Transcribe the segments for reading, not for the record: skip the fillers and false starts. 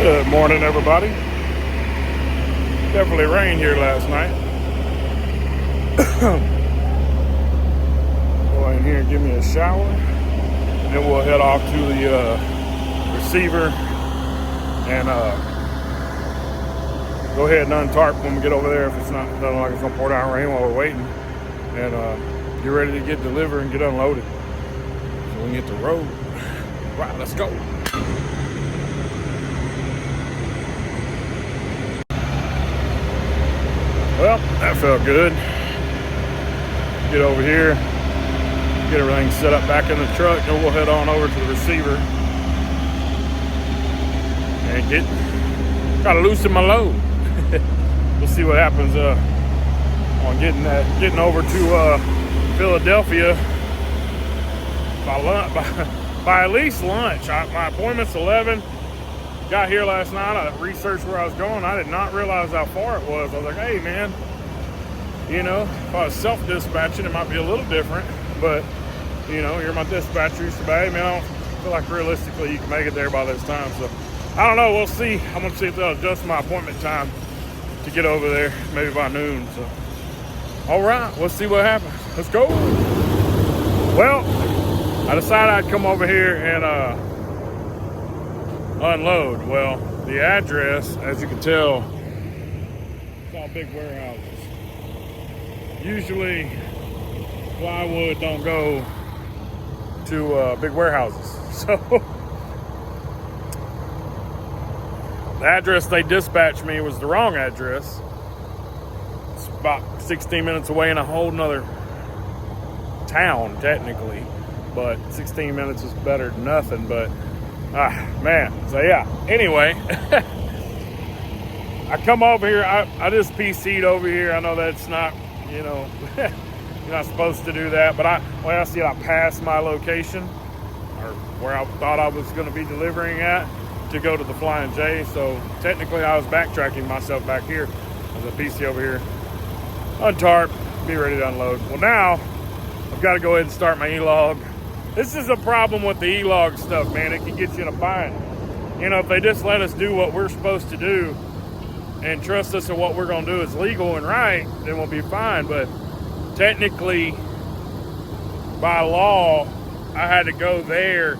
Good morning, everybody. Definitely rained here last night. Go in here and give me a shower. Then we'll head off to the receiver and go ahead and untarp when we get over there if it's not looking like it's gonna pour down rain while we're waiting. And get ready to get delivered and get unloaded. So we can hit the road. Right, let's go. Well, that felt good. Get over here, get everything set up back in the truck, and we'll head on over to the receiver and gotta loosen my load. We'll see what happens on getting over to Philadelphia by at least lunch. My appointment's 11. Got here last night. I researched where I was going. I did not realize how far it was. I was like, hey, man, you know, if I was self-dispatching, it might be a little different. But, you know, you're my dispatcher. You say, hey, man, I don't feel like realistically you can make it there by this time. So, I don't know. We'll see. I'm going to see if they'll adjust my appointment time to get over there, maybe by noon. So, all right, we'll see what happens. Let's go. Well, I decided I'd come over here and unload. Well, the address, as you can tell, it's all big warehouses. Usually plywood don't go to big warehouses. So the address they dispatched me was the wrong address. It's about 16 minutes away in a whole nother town technically, but 16 minutes is better than nothing. But man, so yeah, anyway, I come over here, I just PC'd over here. I know that's not, you know, you're not supposed to do that, but I passed my location, or where I thought I was going to be delivering at, to go to the Flying J. So technically I was backtracking myself back here as a PC over here, untarp, be ready to unload. Well, now I've got to go ahead and start my E-log. This is a problem with the E-log stuff, man. It can get you in a bind. You know, if they just let us do what we're supposed to do and trust us that what we're going to do is legal and right, then we'll be fine. But technically, by law, I had to go there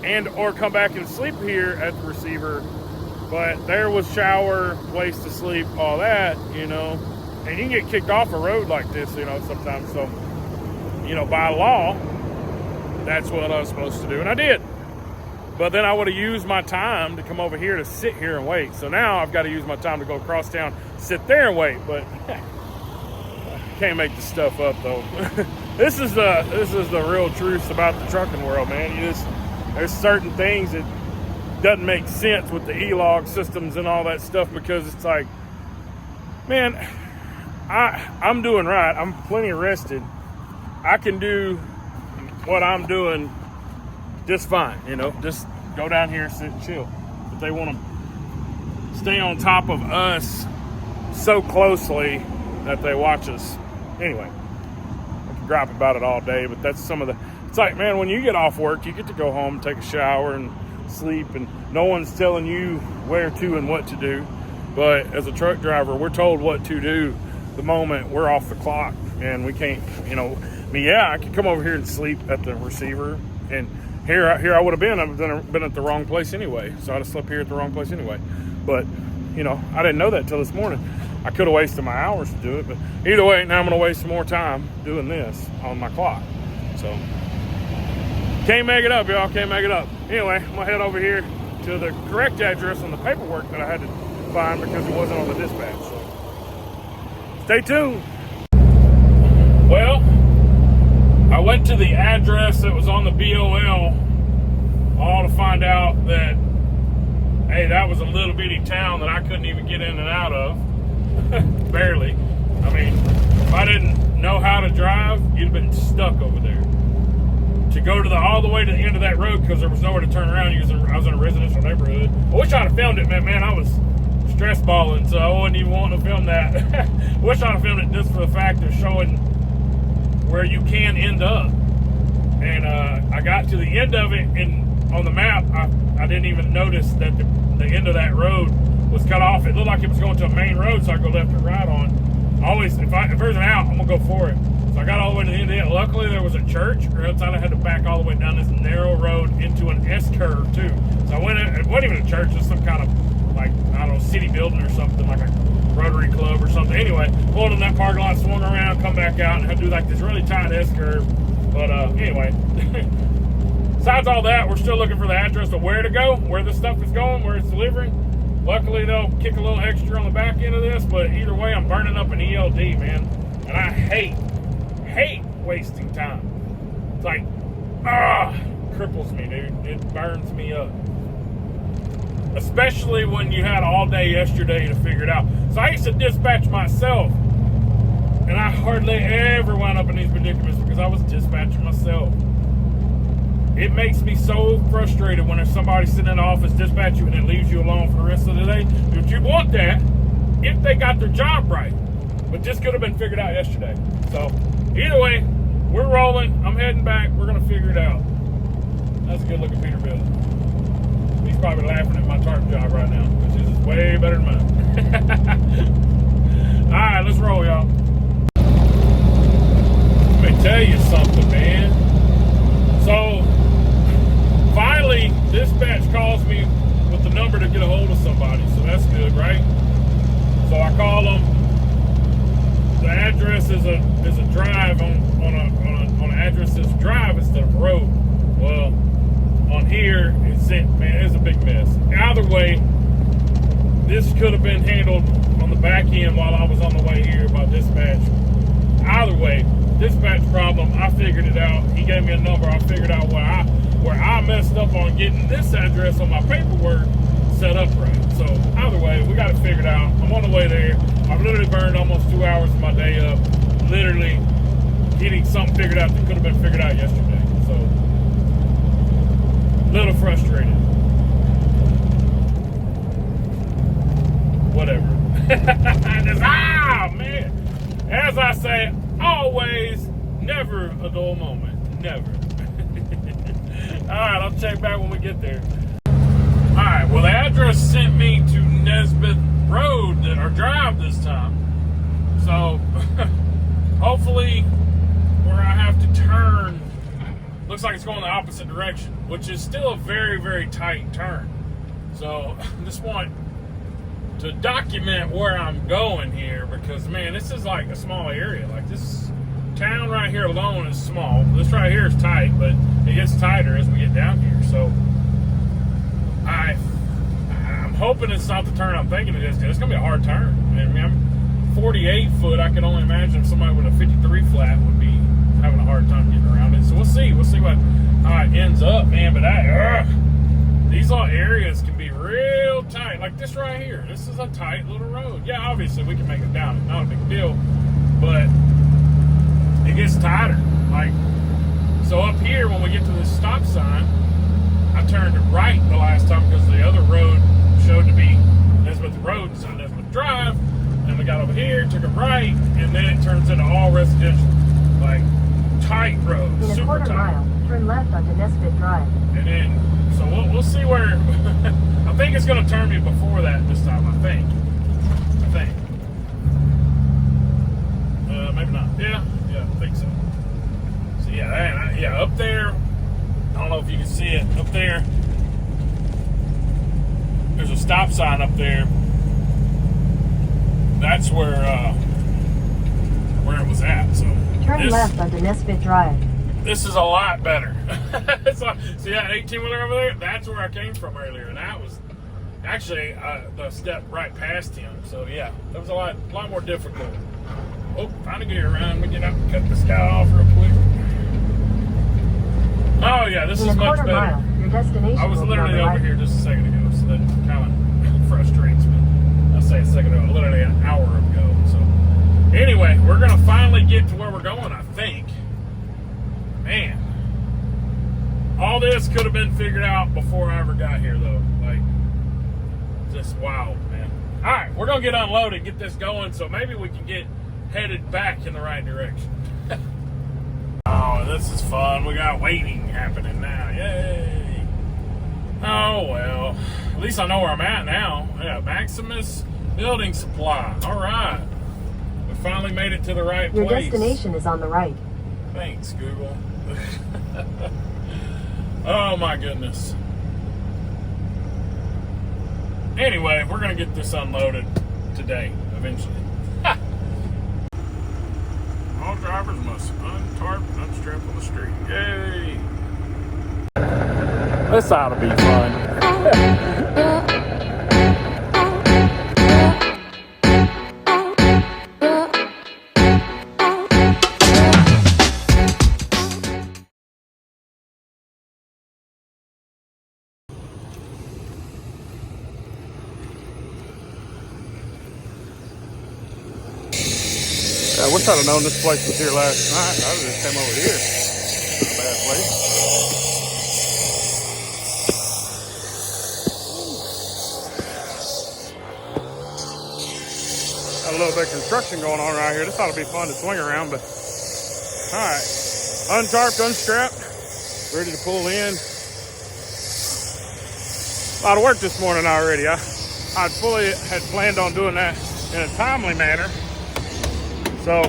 and or come back and sleep here at the receiver. But there was shower, place to sleep, all that, you know. And you can get kicked off a road like this, you know, sometimes. So, you know, by law, that's what I was supposed to do, and I did. But then I would have used my time to come over here to sit here and wait. So now I've got to use my time to go across town, sit there and wait. But can't make this stuff up, though. This is the real truth about the trucking world, man. There's certain things that doesn't make sense with the E-log systems and all that stuff, because it's like, man, I'm doing right. I'm plenty rested. I can do what I'm doing just fine, you know, just go down here, sit and chill. But they want to stay on top of us so closely that they watch us. Anyway, I can gripe about it all day, but that's it's like, man, when you get off work, you get to go home, take a shower and sleep, and no one's telling you where to and what to do. But as a truck driver, we're told what to do the moment we're off the clock, and we can't, you know. I mean, yeah, I could come over here and sleep at the receiver, and here I would have been. I've been at the wrong place anyway, so I'd have slept here at the wrong place anyway. But, you know, I didn't know that till this morning. I could have wasted my hours to do it, but either way, now I'm going to waste some more time doing this on my clock. So, can't make it up, y'all. Can't make it up. Anyway, I'm going to head over here to the correct address on the paperwork that I had to find because it wasn't on the dispatch. So, stay tuned. Well, I went to the address that was on the BOL, all to find out that, hey, that was a little bitty town that I couldn't even get in and out of. Barely. I mean, if I didn't know how to drive, you'd have been stuck over there. To go to all the way to the end of that road, because there was nowhere to turn around. I was in a residential neighborhood. I wish I'd have filmed it, man. I was stress balling, so I wasn't even wanting to film that. Wish I'd have filmed it just for the fact of showing where you can end up. And I got to the end of it, and on the map, I didn't even notice that the end of that road was cut off. It looked like it was going to a main road, so I go left or right on. Always, if there's an out, I'm gonna go for it. So I got all the way to the end of it. Luckily, there was a church, or else I had to back all the way down this narrow road into an S-curve too. So I went in, it wasn't even a church, it was some kind of, like, I don't know, city building or something, like a Rotary Club or something. Anyway, pulled in that parking lot, swung around, come back out, and had to do like this really tight S-curve. But anyway, besides all that, we're still looking for the address of where to go, where this stuff is going, where it's delivering. Luckily, they'll kick a little extra on the back end of this, but either way, I'm burning up an ELD, man. And I hate wasting time. It's like, cripples me, dude. It burns me up. Especially when you had all day yesterday to figure it out. So I used to dispatch myself, and I hardly ever wound up in these predicaments because I was dispatching myself. It makes me so frustrated when there's somebody sitting in the office dispatch you and it leaves you alone for the rest of the day. But you want that if they got their job right. But this could have been figured out yesterday. So either way, we're rolling. I'm heading back. We're going to figure it out. That's a good looking Peterbilt. He's probably laughing at my tarp job right now, which is way better than mine. All right, let's roll, y'all. Let me tell you something, man. So, finally, dispatch calls me with the number to get a hold of somebody, so that's good, right? So I call them. The address is a drive on an address that's a drive instead of a road. Well, on here, it's a big mess. Either way, this could have been handled on the back end while I was on the way here by dispatch. Either way, dispatch problem, I figured it out. He gave me a number. I figured out where I messed up on getting this address on my paperwork set up right. So either way, we got it figured out. I'm on the way there. I've literally burned almost 2 hours of my day up, literally getting something figured out that could have been figured out yesterday. So, a little frustrated. Whatever. Man. As I say, always, never a dull moment. Never. Alright, I'll check back when we get there. Alright, well, the address sent me to Nesbitt Road, or drive this time. So, hopefully, where I have to turn, looks like it's going the opposite direction, which is still a very, very tight turn. So, I just want to document where I'm going here because, man, this is like a small area. Like, this town right here alone is small. This right here is tight, but it gets tighter as we get down here. So, I'm hoping it's not the turn I'm thinking it is, because it's going to be a hard turn. I mean, I'm 48 foot. I can only imagine if somebody with a 53 flat would be having a hard time getting around it. So we'll see. We'll see how it ends up, man. But these little areas can be real tight. Like this right here. This is a tight little road. Yeah, obviously we can make it down. It's not a big deal. But it gets tighter. Like, so up here when we get to this stop sign, I turned right the last time because the other road showed to be Nesbitt Road instead of Nesbitt Drive. And we got over here, took a right, and then it turns into all residential. Like, tight road, in super a quarter tight. mile, turn left onto Nesbitt Drive. And then, so we'll see where, I think it's going to turn me before that this time, I think. Maybe not. Yeah, I think so. So yeah, up there, I don't know if you can see it, up there, there's a stop sign up there. That's where it was at. So turn left onto Nesbitt Drive. This is a lot better. See that 18-wheeler over there? That's where I came from earlier, and that was actually the step right past him. So yeah, that was a lot more difficult. Oh, trying to get around. We get out and cut this guy off real quick. Oh yeah, this is much better. Mile, your destination I was literally over right. here just a second ago, so that kind of frustrates me. I say a second ago, literally an hour ago. So anyway, we're gonna finally get to where we're going, I think. Man, all this could have been figured out before I ever got here, though. Like, just wow, man. All right, we're gonna get unloaded, get this going, so maybe we can get headed back in the right direction. Oh, this is fun. We got waiting happening now. Yay! Oh, well. At least I know where I'm at now. Yeah, Maximus Building Supply. All right. We finally made it to the right Your place. destination is on the right. Thanks, Google. Oh, my goodness. Anyway, we're going to get this unloaded today, eventually. Ha! All drivers must untarp and unstrap on the street. Yay! This ought to be fun. I wish I'd have known this place was here last night. I would have just came over here. Not a bad place. Got a little bit of construction going on right here. This ought to be fun to swing around, but all right. Untarped, unstrapped, ready to pull in. A lot of work this morning already. I fully had planned on doing that in a timely manner. So,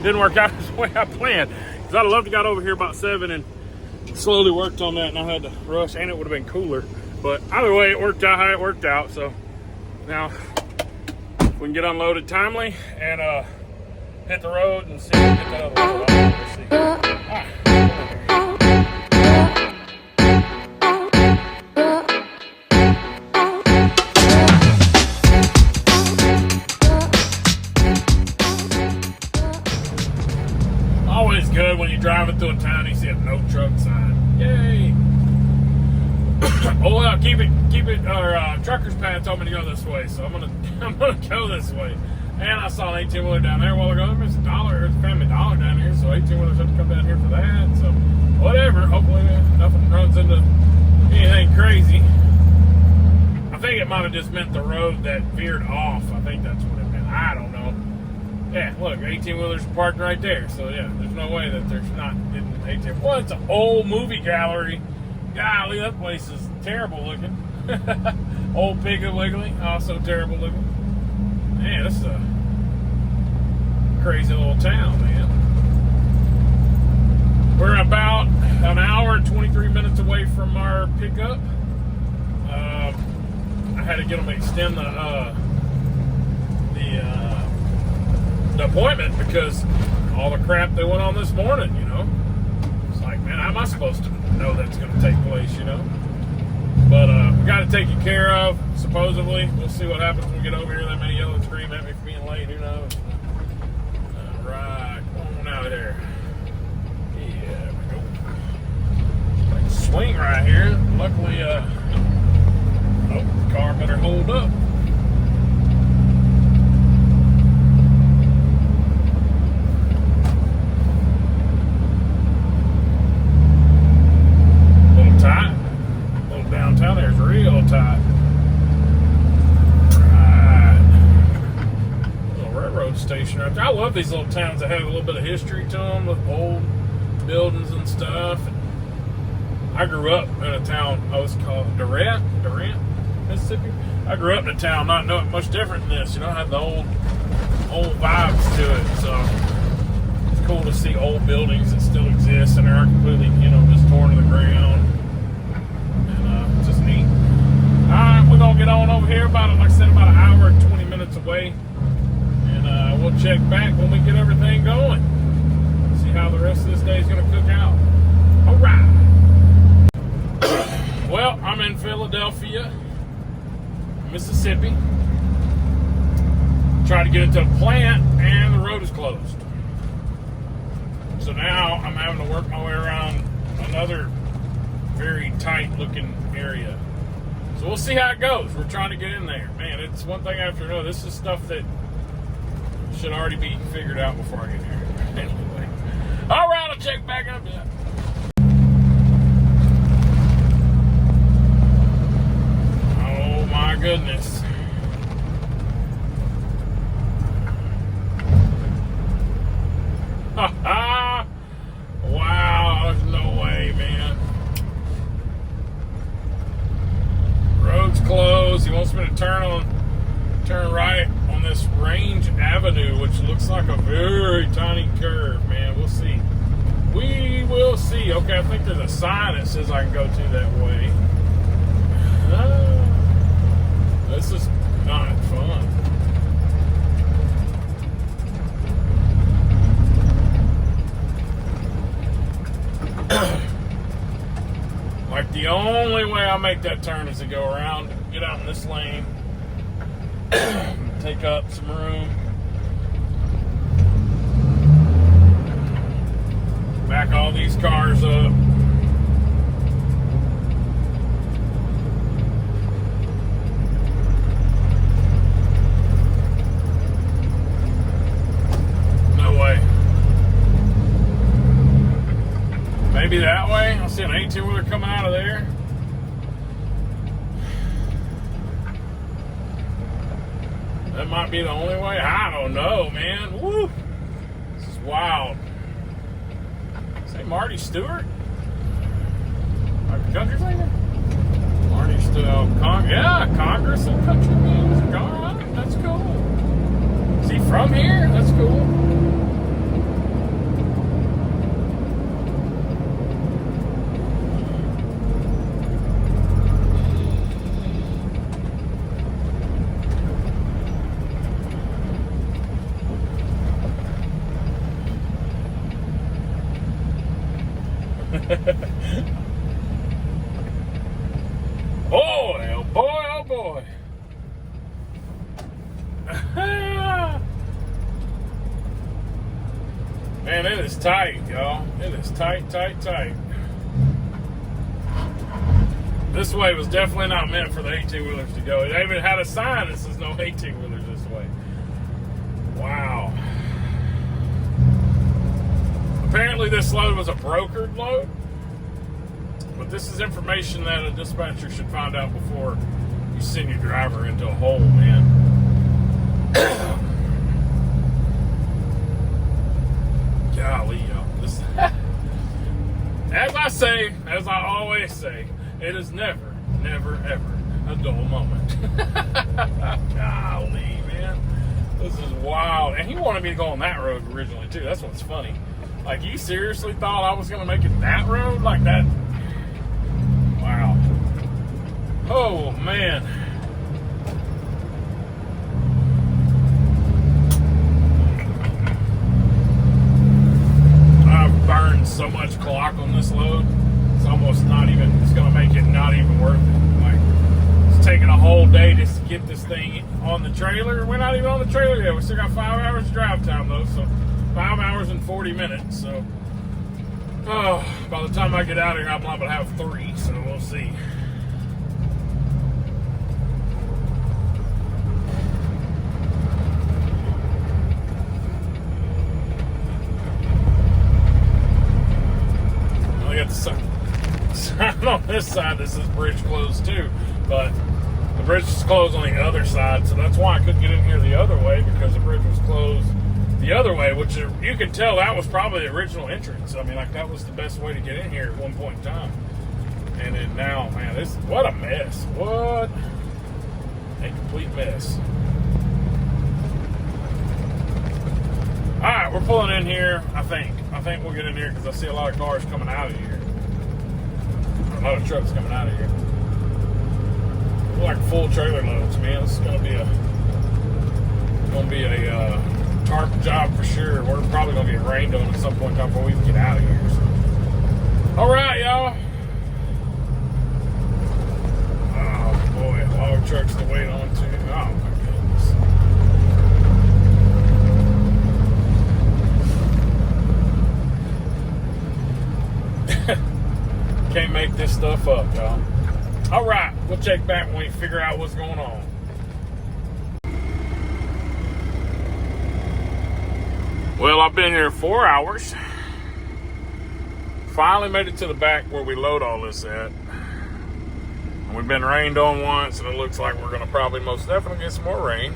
didn't work out the way I planned. Because I'd have loved to got over here about 7 and slowly worked on that, and I had to rush, and it would have been cooler. But either way, it worked out how it worked out. So, now we can get unloaded timely and hit the road and see if we can get that other load on. Let's see. All right. Always good when you're driving through a town, you see a no truck sign. Yay! Oh well, keep it. Our trucker's pad told me to go this way, so I'm gonna go this way. And I saw an 18-wheeler down there a while ago. There's a Family Dollar down here, so 18-wheelers have to come down here for that. So whatever. Hopefully nothing runs into anything crazy. I think it might have just meant the road that veered off. I think that's what it meant. I don't know. Yeah, look, 18-wheelers parked right there. So, yeah, there's no way that there's not 18. Well, it's an old movie gallery. Golly, that place is terrible looking. Old Piggly Wiggly, also terrible looking. Man, this is a crazy little town, man. We're about an hour and 23 minutes away from our pickup. I had to get them to extend the appointment because all the crap that went on this morning, you know. It's like, man, how am I supposed to know that's going to take place, you know? But we got it taken care of, supposedly. We'll see what happens when we get over here. They may yell and scream at me for being late, who knows? All right, come on out of there. Yeah, there we go. Like a swing right here. Luckily, oh, the car better hold up. Tight. A little downtown there's real tight. Right. Little railroad station right there. I love these little towns that have a little bit of history to them with old buildings and stuff. I grew up in a town, was called Durant, Mississippi. I grew up in a town not knowing much different than this. You know, I had the old vibes to it. So it's cool to see old buildings that still exist and aren't completely, you know, just torn to the ground. Neat. Alright, we're gonna get on over here about an hour and 20 minutes away, and we'll check back when we get everything going. See how the rest of this day is gonna cook out. Alright. Well, I'm in Philadelphia, Mississippi. Tried to get into a plant and the road is closed. So now I'm having to work my way around another very tight looking area. So we'll see how it goes. We're trying to get in there. Man, it's one thing after another. This is stuff that should already be figured out before I get here. Anyway. Alright, I'll check back in a bit. Oh my goodness. Wow, there's no way, man. like a very tiny curve, man. We'll see. We will see. Okay, I think there's a sign that says I can go to that way. This is not fun. Like the only way I make that turn is to go around, get out in this lane, take up some room, back all these cars up. No way. Maybe that way. I see an 18-wheeler coming out of there. That might be the only way. I don't know, man. Woo! This is wild. Say Marty Stewart? Like the country singer? Marty Stewart. Yeah, Congress and country music. All right, that's cool. Is he from here? That's cool. Oh boy, oh boy. Man, it is tight, y'all. It is tight, tight, tight. This way was definitely not meant for the 18-wheelers to go. It even had a sign that says no 18-wheelers this way. Wow. Apparently this load was a brokered load. But this is information that a dispatcher should find out before you send your driver into a hole, man. Golly, yo. This, as I always say, it is never, never, ever a dull moment. Golly, man. This is wild. And he wanted me to go on that road originally, too. That's what's funny. Like, you seriously thought I was going to make it that road? Like that? Wow. Oh, man. I've burned so much clock on this load. It's almost not even, it's going to make it not even worth it. Like, it's taking a whole day just to get this thing on the trailer. We're not even on the trailer yet. We still got 5 hours drive time, though. So 5 hours and 40 minutes. So, by the time I get out of here, I'm liable to have 3, so we'll see. I got the sign on this side that says bridge closed too, but the bridge is closed on the other side, so that's why I couldn't get in here the other way, because the bridge was closed the other way, which you can tell that was probably the original entrance. I mean, like, that was the best way to get in here at one point in time. And then now, man, what a mess. What a complete mess. All right, we're pulling in here, I think. I think we'll get in here because I see a lot of cars coming out of here. A lot of trucks coming out of here. Like full trailer loads, man. This is going to be a tarp job for sure. We're probably going to get rained on at some point in time before we can get out of here. So. All right, y'all. Oh, boy. Log trucks to wait on, too. Oh, my goodness. Can't make this stuff up, y'all. All right. We'll check back when we figure out what's going on. Well, I've been here 4 hours. Finally made it to the back where we load all this at. And we've been rained on once, and it looks like we're going to probably most definitely get some more rain.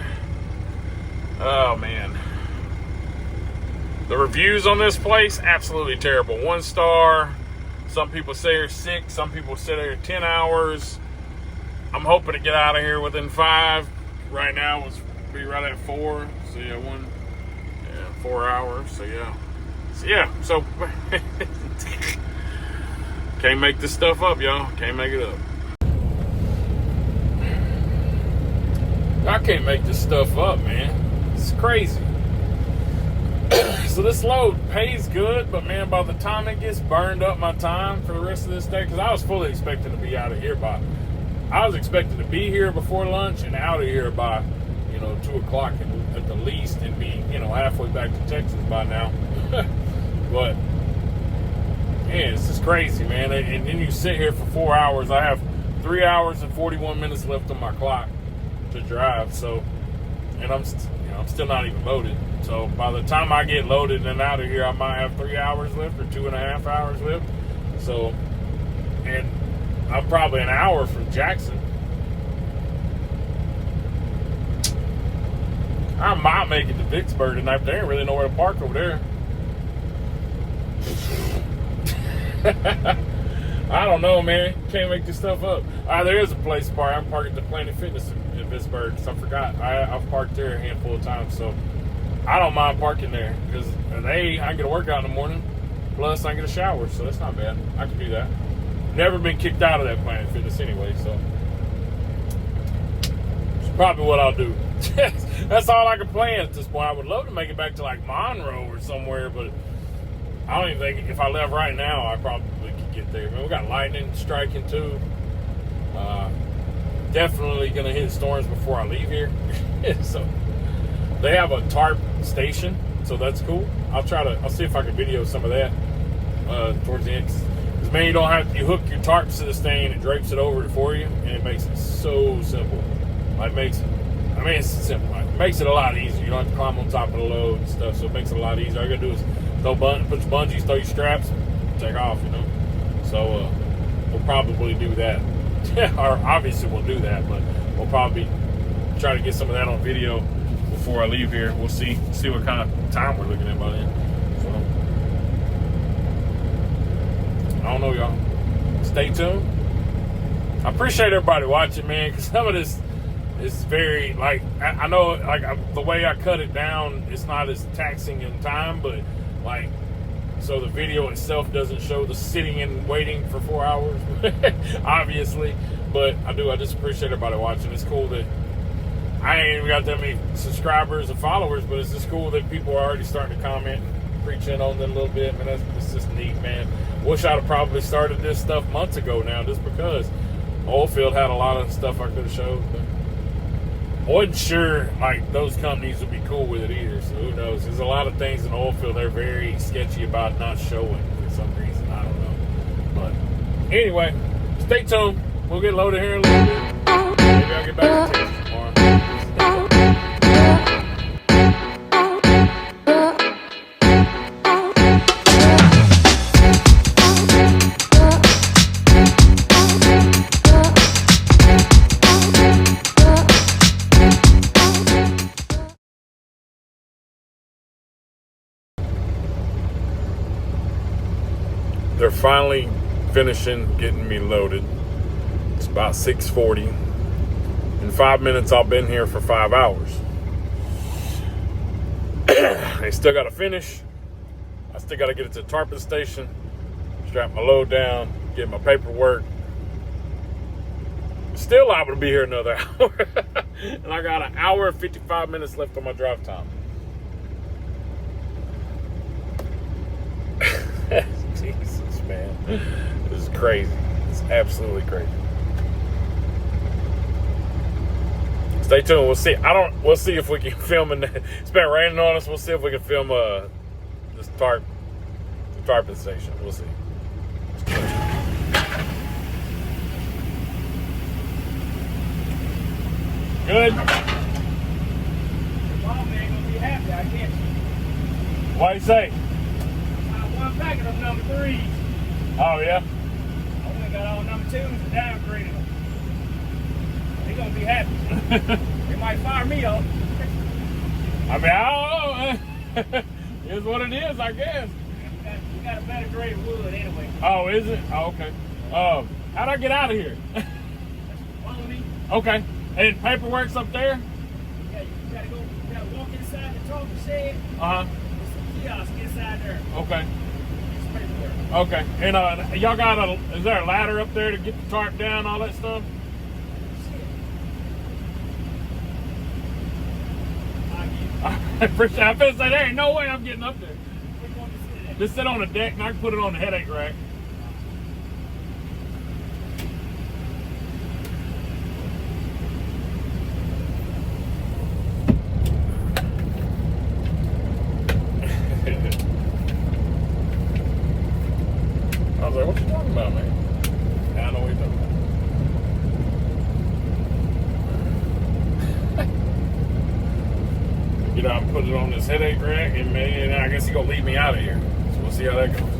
Oh, man. The reviews on this place, absolutely terrible. 1 star. Some people say they're 6. Some people say they're 10 hours. I'm hoping to get out of here within 5. Right now, we'll be right at 4. So, yeah, 1... Yeah. 4 hours. So so can't make this stuff up, y'all. Can't make it up. I can't make this stuff up, man. It's crazy. So this load pays good, but man, by the time it gets burned up my time for the rest of this day, because I was fully expecting to be out of here I was expecting to be here before lunch and out of here by, 2 o'clock at the least, and be, halfway back to Texas by now. But man, it's just crazy, man. And then you sit here for 4 hours. I have 3 hours and 41 minutes left on my clock to drive. So, and I'm still not even loaded. So by the time I get loaded and out of here, I might have 3 hours left or 2.5 hours left. So, and I'm probably an hour from Jackson. I might make it to Vicksburg tonight, but there ain't really nowhere to park over there. I don't know, man. Can't make this stuff up. There is a place to park. I'm parking at the Planet Fitness in Vicksburg, so I forgot. I've parked there a handful of times, so I don't mind parking there because I can get a workout in the morning, plus I can get a shower, so that's not bad. I can do that. Never been kicked out of that Planet Fitness anyway, so it's probably what I'll do. That's all I can plan at this point. I would love to make it back to like Monroe or somewhere, but I don't even think if I left right now, I probably could get there. Man, we got lightning striking too. Definitely gonna hit storms before I leave here. So they have a tarp station, so that's cool. I'll see if I can video some of that towards the end. Because man, you hook your tarps to this thing and it drapes it over it for you, and it makes it so simple. It's simple. It makes it a lot easier. You don't have to climb on top of the load and stuff, so it makes it a lot easier. All you gotta do is put your bungees, throw your straps, take off, So we'll probably do that. Or obviously we'll do that, but we'll probably try to get some of that on video before I leave here. We'll see what kind of time we're looking at by then. So I don't know, y'all. Stay tuned. I appreciate everybody watching, man, because some of this is very, I know, the way I cut it down, it's not as taxing in time, but, so the video itself doesn't show the sitting and waiting for 4 hours, obviously, but I just appreciate everybody watching. It's cool that I ain't even got that many subscribers and followers, but it's just cool that people are already starting to comment and preach in on them a little bit, man. It's just neat, man. Wish I'd have probably started this stuff months ago now, just because Oilfield had a lot of stuff I could have showed, but I wasn't sure those companies would be cool with it either, so who knows. There's a lot of things in the oil field they're very sketchy about not showing for some reason. I don't know. But anyway, stay tuned. We'll get loaded here in a little bit. Maybe I'll get back to Texas tomorrow. They're finally finishing getting me loaded. It's about 6:40. In 5 minutes, I've been here for 5 hours. They still got to finish. I still got to get it to the Tarping station, strap my load down, get my paperwork. Still liable to be here another hour. And I got an hour and 55 minutes left on my drive time. Jesus, man. This is crazy. It's absolutely crazy. Stay tuned. We'll see. We'll see if we can film it's been raining on us. We'll see if we can film this tarping station. We'll see. Good. Your mom ain't gonna be happy, I guess. What do you say? One packet of number 3s. Oh, yeah? I only got all number 2s and downgraded them. They gonna be happy. They might fire me off. I mean, I don't know. It's what it is, I guess. You got a better grade wood anyway. Oh, is it? Oh, okay. How'd I get out of here? Follow me. Okay. And paperwork's up there? Yeah, you gotta walk inside the talking shed. Uh-huh. kiosk inside there. Okay. It's paperwork. Okay. And y'all got is there a ladder up there to get the tarp down, all that stuff? I appreciate it. I feel say there ain't no way I'm getting up there. Just sit on the deck and I can put it on the headache rack. I was like, what you talking about, man? Yeah, I know what you're talking about. You know, I put it on this headache rack, and I guess he's gonna leave me out of here. So we'll see how that goes.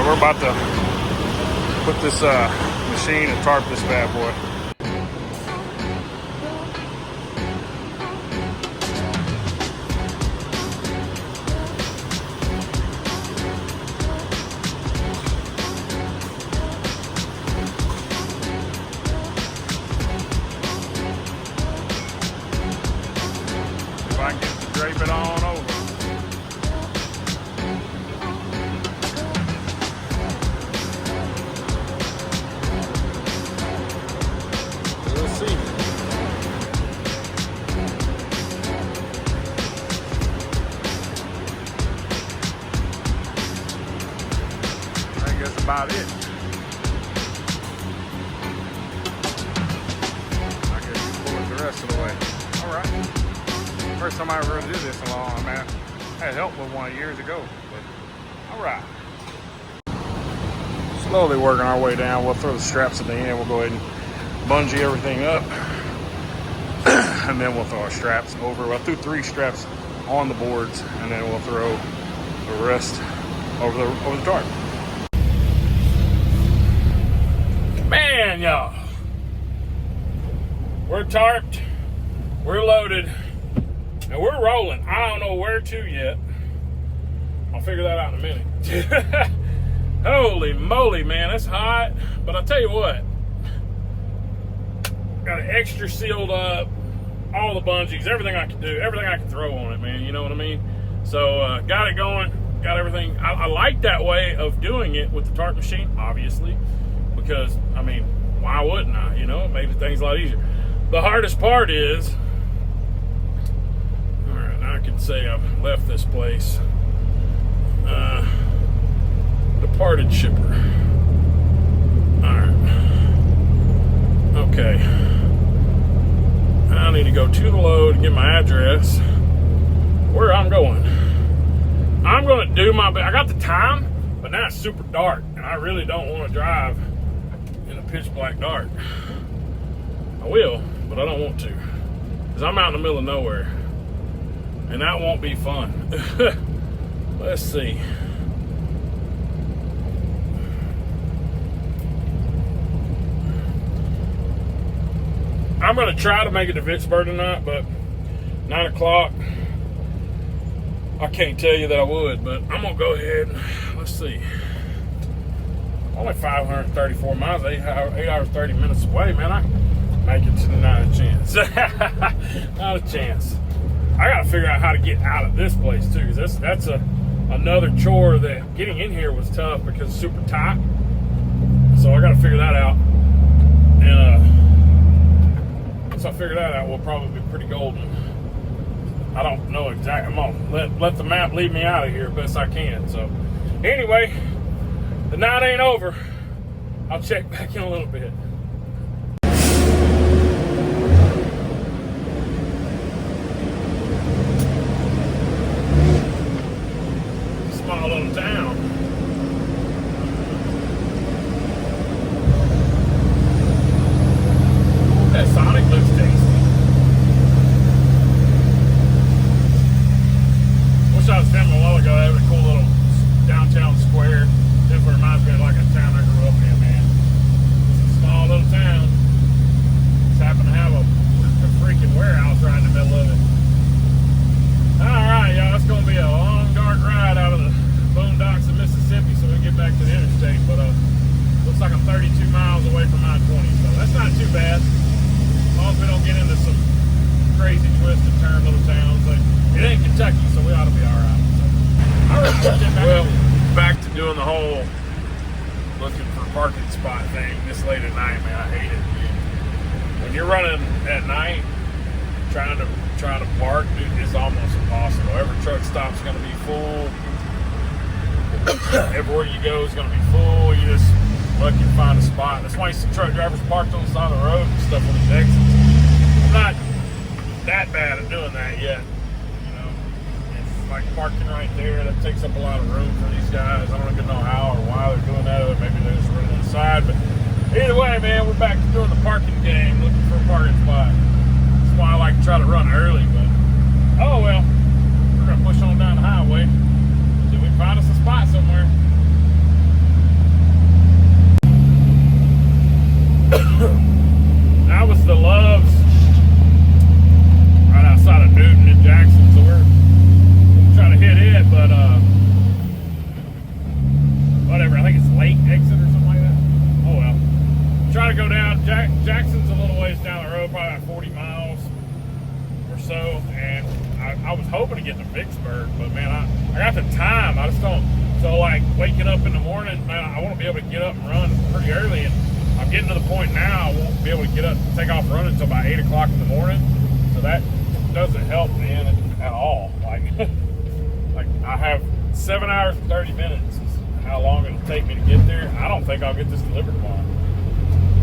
We're about to put this machine and tarp this bad boy. If I can get to drape it on over. About it. I guess you pull it the rest of the way. All right. First time I ever did this in a long time. I had help with one years ago. But all right. Slowly working our way down. We'll throw the straps at the end. We'll go ahead and bungee everything up, and then we'll throw our straps over. Well, I threw 3 straps on the boards, and then we'll throw the rest over the tarp. Man, y'all, we're tarped, we're loaded, and we're rolling. I don't know where to yet. I'll figure that out in a minute. Holy moly, man, it's hot. But I'll tell you what, got it extra sealed up, all the bungees, everything I can do, everything I can throw on it, man, you know what I mean? So, got it going, got everything. I like that way of doing it with the tarp machine, obviously. Because, I mean, why wouldn't I? You know, it makes things a lot easier. The hardest part is, all right, I can say I've left this place. Departed shipper. All right. Okay. I need to go to the load and get my address where I'm going. I'm going to do my best. I got the time, but now it's super dark, and I really don't want to drive in a pitch black dark. I will, but I don't want to, because I'm out in the middle of nowhere, and that won't be fun. Let's see. I'm going to try to make it to Vicksburg tonight, but 9 o'clock, I can't tell you that I would, but I'm going to go ahead and, let's see. Only 534 miles, 8 hours, 30 minutes away, man. I make it to the not a chance. Not a chance. I got to figure out how to get out of this place, too, because that's another chore. That getting in here was tough because it's super tight. So I got to figure that out. And once I figure that out, we'll probably be pretty golden. I don't know exactly. I'm going to let the map lead me out of here best I can. So anyway, the night ain't over. I'll check back in a little bit. Small little town. That Sonic looks tasty. Wish I was filming a while ago. They have a cool little downtown square. Definitely reminds me of like a town I grew up in, man. It's a small little town. Just happen to have a freaking warehouse right in the middle of it. Alright, y'all, it's going to be a long, dark ride out of the boondocks of Mississippi so we can get back to the interstate. But looks like I'm 32 miles away from I-20, so that's not too bad. As long as we don't get into some crazy twist and turn little towns. Like, it ain't Kentucky, so we ought to be alright. Well, back to doing the whole looking for a parking spot thing this late at night, man. I hate it. When you're running at night, trying to park, dude, it's almost impossible. Every truck stop's going to be full. Everywhere you go is going to be full. You just lucky to find a spot. That's why you see truck drivers parked on the side of the road and stuff on these exits. I'm not that bad at doing that yet. You know, it's like parking right there. That takes up a lot of room for these guys. I don't even know how or why they're doing that. Or maybe they're just running inside. But either way, man, we're back to doing the parking game, looking for a parking spot. That's why I like to try to run early. But oh well, we're gonna push on down the highway until we find us a spot somewhere. That was the Loves right outside of Newton and Jackson, so we're trying to hit it, but whatever. I think it's Lake Exit or something like that. Oh well. Try to go down. Jackson's a little ways down the road, probably about 40 miles or so, and I was hoping to get to Vicksburg, but man, I got the time. I just don't. So like waking up in the morning, man, I want to be able to get up and run pretty early, and I'm getting to the point now I won't be able to get up and take off running until about 8 o'clock in the morning. So that doesn't help, man, at all. Like, like I have 7 hours and 30 minutes is how long it'll take me to get there. I don't think I'll get this delivered tomorrow.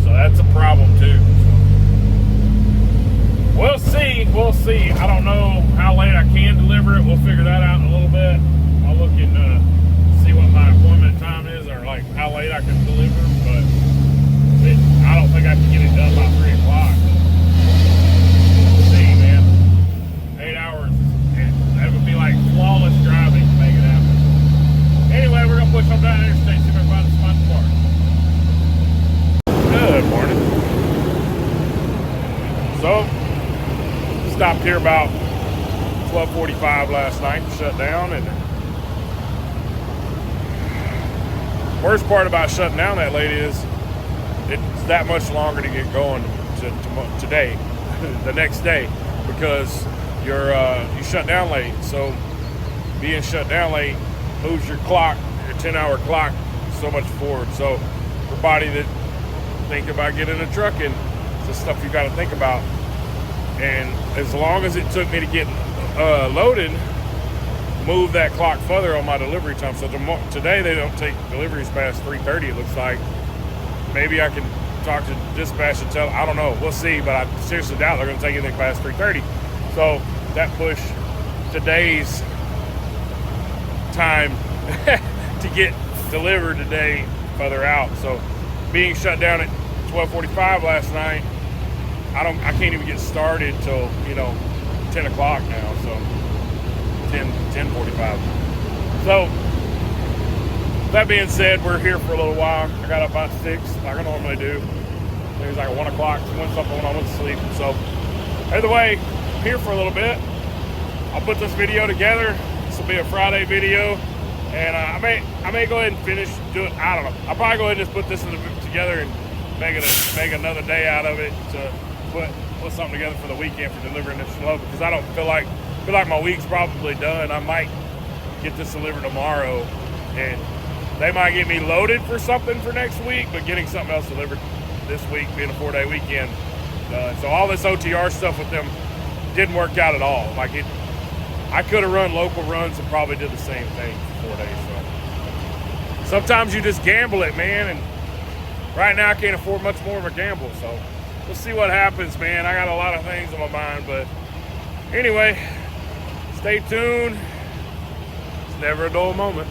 So that's a problem too. We'll see. We'll see. I don't know how late I can deliver it. We'll figure that out in a little bit. I'll look and see what my appointment time is, or like how late I can deliver. But I don't think I can get it done by 3 o'clock. We'll see, man. 8 hours. That would be like flawless driving to make it happen. Anyway, we're gonna push on down the interstate, see if we can find a spot to park. Good morning. So, stopped here about 12:45 last night, shut down, and worst part about shutting down that late is it's that much longer to get going to today, the next day, because you shut down late. So being shut down late moves your clock, your 10-hour clock, so much forward. So for body that think about getting a truck in, it's the stuff you got to think about. And as long as it took me to get loaded, move that clock further on my delivery time. So today they don't take deliveries past 3:30. It looks like. Maybe I can talk to dispatch and tell. I don't know. We'll see. But I seriously doubt they're going to take anything past 3:30. So that pushed today's time to get delivered today further out. So being shut down at 12:45 last night, I can't even get started till 10 o'clock now. So 10:45. So that being said, we're here for a little while. I got up about 6 like I normally do. It was like 1 o'clock when I went to sleep. So either way, I'm here for a little bit. I'll put this video together. This will be a Friday video, and I may go ahead and finish doing. I don't know. I'll probably go ahead and just put this together and make another day out of it to put something together for the weekend for delivering this load, because I don't feel like my week's probably done. I might get this delivered tomorrow, and they might get me loaded for something for next week, but getting something else delivered this week, being a 4-day weekend. So all this OTR stuff with them didn't work out at all. I could have run local runs and probably did the same thing for 4 days. So sometimes you just gamble it, man, and right now I can't afford much more of a gamble. So we'll see what happens, man. I got a lot of things on my mind, but anyway, stay tuned. It's never a dull moment.